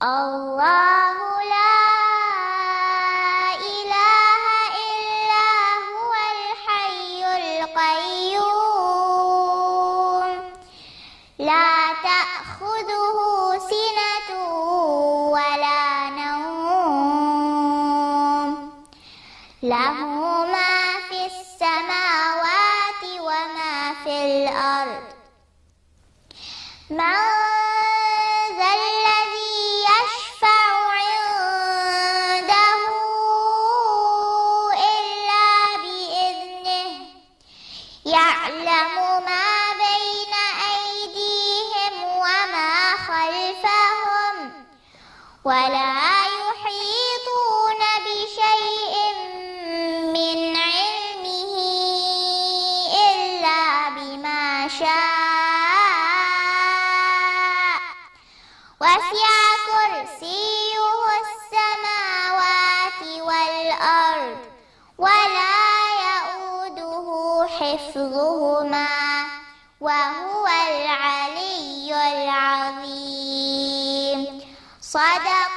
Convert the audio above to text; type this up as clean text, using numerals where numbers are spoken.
الله لا إله إلا هو الحي القيوم لا تأخذه سنة ولا نوم له ما في السماوات وما في الأرض من ذا الذي يشفع عنده إلا بإذنه يعلم ما بين أيديهم وما خلفهم ولا يحيطون بشيء من علمه إلا بما شاء وسع كرسيه السماوات والأرض ولا يؤوده حفظهما وهو العلي العظيم صدق